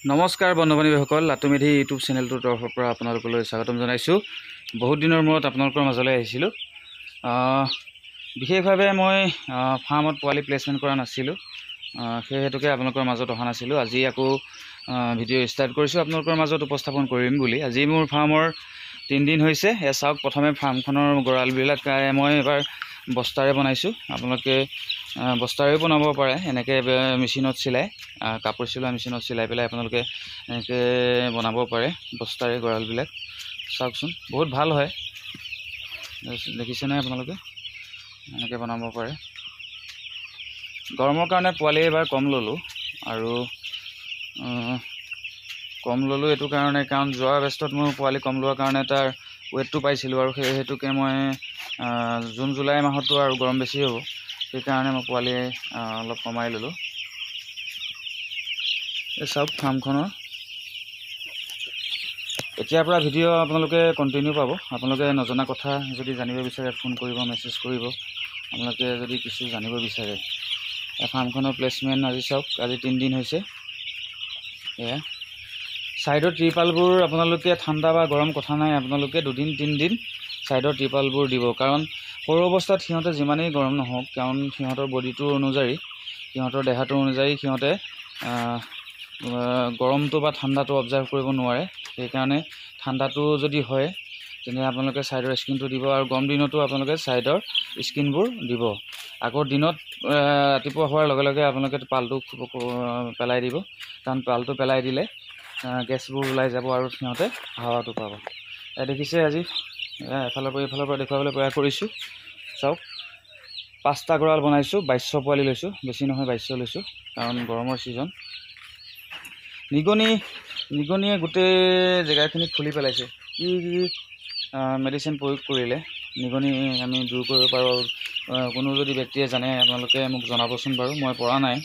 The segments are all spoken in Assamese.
নমস্কাৰ বন্ধু-বান্ধৱীসকল, লাটুমেধি ইউটিউব চেনেলটোৰ তৰফৰ পৰা আপোনালোকলৈ স্বাগতম জনাইছোঁ। বহুত দিনৰ মূৰত আপোনালোকৰ মাজলৈ আহিছিলোঁ। বিশেষভাৱে মই ফাৰ্মত পোৱালি প্লেচমেণ্ট কৰা নাছিলোঁ, সেই হেতুকে আপোনালোকৰ মাজত অহা নাছিলোঁ। আজি আকৌ ভিডিঅ' ষ্টাৰ্ট কৰিছোঁ আপোনালোকৰ মাজত উপস্থাপন কৰিম বুলি। আজি মোৰ ফাৰ্মৰ 3 দিন হৈছে। চাওক, প্ৰথমে ফাৰ্মখনৰ গঁৰালবিলাক মই এবাৰ বস্তাৰে বনাইছোঁ। আপোনালোকে বস্তাৰেও বনাব পাৰে, এনেকৈ মেচিনত চিলাই, কাপোৰ চিলোৱা মেচিনত চিলাই পেলাই আপোনালোকে এনেকৈ বনাব পাৰে বস্তাৰে গঁৰালবিলাক। চাওকচোন, বহুত ভাল হয়, দেখিছেনে আপোনালোকে? এনেকৈ বনাব পাৰে। গৰমৰ কাৰণে পোৱালি এবাৰ কম ল'লোঁ, আৰু কম ল'লোঁ এইটো কাৰণে, কাৰণ যোৱা বেষ্টত মোৰ পোৱালি কম লোৱাৰ কাৰণে তাৰ ৱেটটো পাইছিলোঁ, আৰু সেই হেতুকে মই জুন জুলাই মাহতো আৰু গৰম বেছি হ'ব, সেইকাৰণে মই পোৱালি অলপ কমাই ল'লোঁ। এই চাওক ফাৰ্মখনৰ, এতিয়াৰ পৰা ভিডিঅ' আপোনালোকে কণ্টিনিউ পাব। আপোনালোকে নজনা কথা যদি জানিব বিচাৰে ফোন কৰিব, মেছেজ কৰিব। আপোনালোকে যদি কিছু জানিব বিচাৰে ফাৰ্মখনৰ প্লেচমেণ্ট, আজি চাওক, আজি 3 দিন হৈছে। এয়া ছাইডৰ ত্ৰিপালবোৰ আপোনালোকে ঠাণ্ডা বা গৰম কথা নাই, আপোনালোকে 2-3 দিন ছাইডৰ ত্ৰিপালবোৰ দিব। কাৰণ সৰু অৱস্থাত সিহঁতে যিমানেই গৰম নহওক, কাৰণ সিহঁতৰ বডিটো অনুযায়ী, সিহঁতৰ দেহাটো অনুযায়ী সিহঁতে গৰমটো বা ঠাণ্ডাটো অবজাৰ্ভ কৰিব নোৱাৰে। সেইকাৰণে ঠাণ্ডাটো যদি হয় তেনে আপোনালোকে ছাইডৰ স্কিনটো দিব, আৰু গৰম দিনতো আপোনালোকে ছাইডৰ স্কিনবোৰ দিব। আকৌ দিনত ৰাতিপুৱা হোৱাৰ লগে লগে আপোনালোকে পালটো পেলাই দিব, কাৰণ পালটো পেলাই দিলে গেছবোৰ ওলাই যাব আৰু সিহঁতে হাৱাটো পাব। দেখিছে, আজি এফালৰ পৰা দেখুৱাবলৈ প্ৰয়াস কৰিছোঁ। চাওক, 5টা গঁৰাল বনাইছোঁ, 2200 পোৱালি লৈছোঁ, বেছি নহয় 2200 লৈছোঁ, কাৰণ গৰমৰ ছিজন। নিগনিয়ে গোটেই জেগাখিনি খুলি পেলাইছে। কি মেডিচিন প্ৰয়োগ কৰিলে নিগনি আমি দূৰ কৰিব পাৰোঁ? কোনো যদি ব্যক্তিয়ে জানে আপোনালোকে মোক জনাবচোন বাৰু। মই পৰা নাই,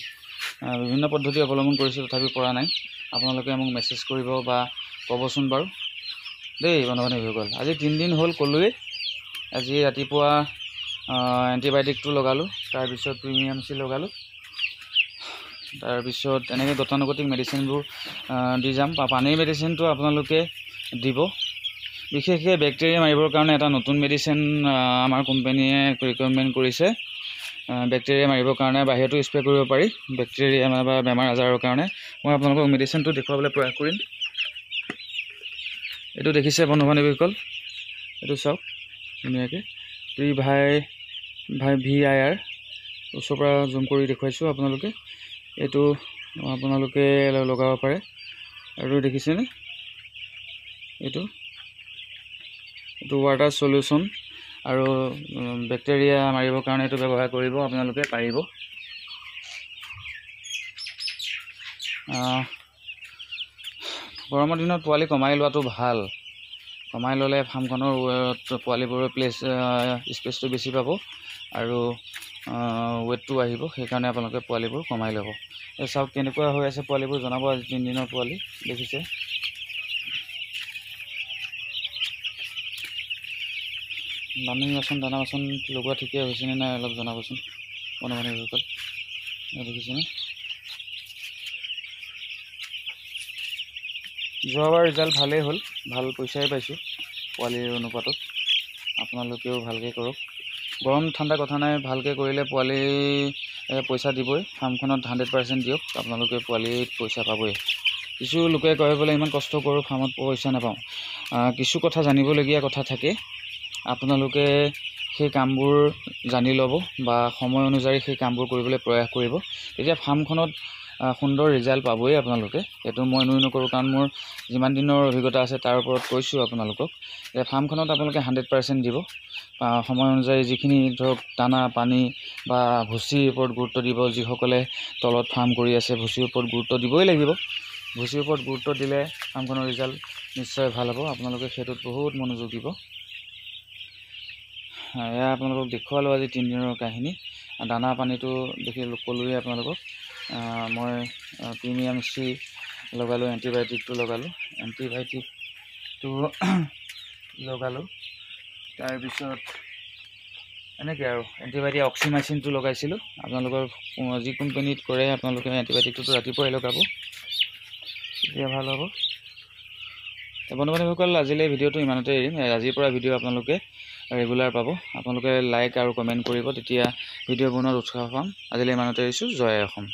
বিভিন্ন পদ্ধতি অৱলম্বন কৰিছোঁ, তথাপি পৰা নাই। আপোনালোকে মোক মেছেজ কৰিব বা ক'বচোন বাৰু দেই বন্ধু-বান্ধৱীসকল। আজি 3 দিন হ'ল ক'লোৱেই। আজি ৰাতিপুৱা এণ্টিবায়'টিকটো লগালোঁ, তাৰপিছত প্ৰিমিয়াম চি লগালোঁ, তাৰপিছত এনেকৈ গতানুগতিক মেডিচিনবোৰ দি যাম। পানীৰ মেডিচিনটো আপোনালোকে দিব। বিশেষকৈ বেক্টেৰিয়া মাৰিবৰ কাৰণে এটা নতুন মেডিচিন আমাৰ কোম্পানীয়ে ৰিকমেণ্ড কৰিছে। বেক্টেৰিয়া মাৰিবৰ কাৰণে বাহিৰতো স্প্ৰে কৰিব পাৰি, বেক্টেৰিয়া বা বেমাৰ আজাৰৰ কাৰণে। মই আপোনালোকক মেডিচিনটো দেখুৱাবলৈ প্ৰয়াস কৰিম। এইটো দেখিছে বন্ধু-বান্ধৱীসকল, এইটো চাওক ধুনীয়াকৈ VIR ওচৰৰ পৰা জুম কৰি দেখুৱাইছোঁ আপোনালোকে। এইটো আপোনালোকে লগাব পাৰে। আৰু দেখিছেনে, এইটো ৱাটাৰ চলিউশ্যন, আৰু বেক্টেৰিয়া মাৰিবৰ কাৰণে এইটো ব্যৱহাৰ কৰিব আপোনালোকে পাৰিব। গৰমৰ দিনত পোৱালি কমাই লোৱাটো ভাল। কমাই ল'লে ফাৰ্মখনৰ পোৱালিবোৰৰ স্পেচটো বেছি পাব, আৰু ৱেটটো আহিব। সেইকাৰণে আপোনালোকে পোৱালিবোৰ কমাই ল'ব। এই চাওক কেনেকুৱা হৈ আছে পোৱালিবোৰ, জনাব। আজি 3 দিনৰ পোৱালি দেখিছে। দানা বাচন লগোৱা ঠিকে হৈছেনে নাই অলপ জনাবচোন বন্ধু-বান্ধৱীসকল। দেখিছেনে? যোৱাবাৰ ৰিজাল্ট ভালেই হ'ল, ভাল পইচাই পাইছোঁ পোৱালিৰ অনুপাতত। আপোনালোকেও ভালকৈ কৰক। গৰম ঠাণ্ডা কথা নাই, ভালকৈ কৰিলে পোৱালি পইচা দিবই। ফাৰ্মখনত 100% দিয়ক, আপোনালোকে পোৱালিত পইচা পাবই। কিছু লোকে কয় বোলে ইমান কষ্ট কৰোঁ ফাৰ্মত পইচা নাপাওঁ। কিছু কথা জানিবলগীয়া কথা থাকে, আপোনালোকে সেই কামবোৰ জানি ল'ব বা সময় অনুযায়ী সেই কামবোৰ কৰিবলৈ প্ৰয়াস কৰিব, তেতিয়া ফাৰ্মখনত সুন্দৰ ৰিজাল্ট পাবই আপোনালোকে। সেইটো মই নকৰোঁ, কাৰণ মোৰ যিমান দিনৰ অভিজ্ঞতা আছে তাৰ ওপৰত কৈছোঁ আপোনালোকক। ফাৰ্মখনত আপোনালোকে 100% দিব। সময় অনুযায়ী যিখিনি ধৰক দানা পানী বা ভুচিৰ ওপৰত গুৰুত্ব দিব। যিসকলে তলত ফাৰ্ম কৰি আছে, ভুচিৰ ওপৰত গুৰুত্ব দিবই লাগিব। ভুচিৰ ওপৰত গুৰুত্ব দিলে ফাৰ্মখনৰ ৰিজাল্ট নিশ্চয় ভাল হ'ব। আপোনালোকে সেইটোত বহুত মনোযোগ দিব। এয়া আপোনালোকক দেখুৱালোঁ আজি 3 দিনৰ কাহিনী। দানা পানীটো ক'লোৱেই আপোনালোকক। মই প্ৰিমিয়াম চি লগালোঁ, এণ্টিবায়'টিকটো লগালোঁ, তাৰপিছত এনেকৈ আৰু এণ্টিবায়'টিক অক্সিমাইচিনটো লগাইছিলোঁ। আপোনালোকৰ যি কোম্পানীত কৰে আপোনালোকে এণ্টিবায়'টিকটোতো ৰাতিপুৱাই লগাব। তেতিয়া ভাল হ'ব। বন্ধু বান্ধৱীসকল, আজিলৈ ভিডিঅ'টো ইমানতে এৰিম। আজিৰ পৰা ভিডিঅ' আপোনালোকে ৰেগুলাৰ পাব। আপোনালোকে লাইক আৰু কমেণ্ট কৰিব, তেতিয়া ভিডিঅ' বনোৱাত উৎসাহ পাম। আজিলৈ ইমানতে এৰিছোঁ। জয় অসম।